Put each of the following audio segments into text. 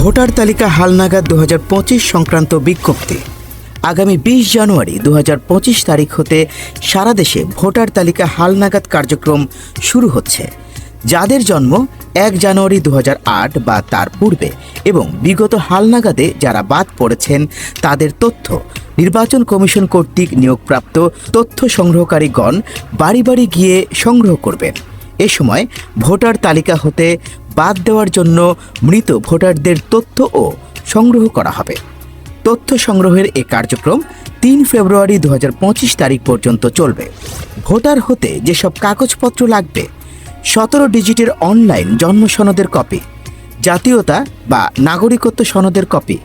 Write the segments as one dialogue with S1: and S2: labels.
S1: Voter তালিকা হালনাগাদ 2025 সংক্রান্ত বিজ্ঞপ্তি। আগামী 20 জানুয়ারি 2025 তারিখ হতে সারা দেশে ভোটার তালিকা হালনাগাদ কার্যক্রম শুরু হচ্ছে। যাদের জন্ম 1 জানুয়ারি 2008 বা তার পূর্বে এবং বিগত হালনাগাদে যারা বাদ পড়েছেন তাদের তথ্য নির্বাচন কমিশন কর্তৃক নিয়োগপ্রাপ্ত তথ্য সংগ্রহকারীগণ বাড়ি বাড়ি গিয়ে সংগ্রহ করবেন। এ সময় ভোটার তালিকা হতে বাদ দেওয়ার জন্য মৃত ভোটারদের তথ্যও সংগ্রহ করা হবে। তথ্য সংগ্রহের এ কার্যক্রম 3 ফেব্রুয়ারি 2025 তারিখ পর্যন্ত চলবে। ভোটার হতে যেসব কাগজপত্র লাগবে: 17 ডিজিটের অনলাইন জন্ম সনদের কপি, জাতীয়তা বা নাগরিকত্ব সনদের কপি,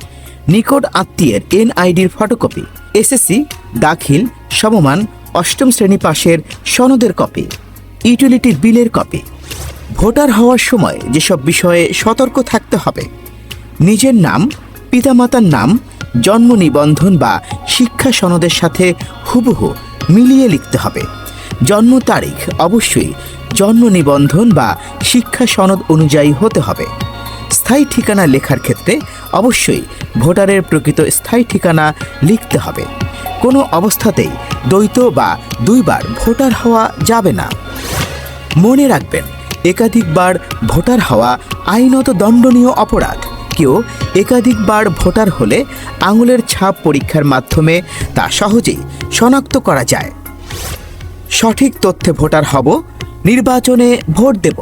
S1: নিকট আত্মীয়ের এনআইডির ফটোকপি, এসএসসি দাখিল সমমান 8ম শ্রেণী পাশের সনদের কপি, ইউটিলিটি বিলের কপি। ভোটার হওয়ার সময় যেসব বিষয়ে সতর্ক থাকতে হবে: নিজের নাম, পিতামাতার নাম জন্ম নিবন্ধন বা শিক্ষা সনদের সাথে হুবহু মিলিয়ে লিখতে হবে। জন্ম তারিখ অবশ্যই জন্ম নিবন্ধন বা শিক্ষা সনদ অনুযায়ী হতে হবে। স্থায়ী ঠিকানা লেখার ক্ষেত্রে অবশ্যই ভোটারের প্রকৃত স্থায়ী ঠিকানা লিখতে হবে। কোনো অবস্থাতেই দ্বৈত বা দুইবার ভোটার হওয়া যাবে না। মনে রাখবেন, একাধিকবার ভোটার হওয়া আইনত দণ্ডনীয় অপরাধ। কেউ একাধিকবার ভোটার হলে আঙুলের ছাপ পরীক্ষার মাধ্যমে তা সহজেই শনাক্ত করা যায়। সঠিক তথ্যে ভোটার হব, নির্বাচনে ভোট দেব।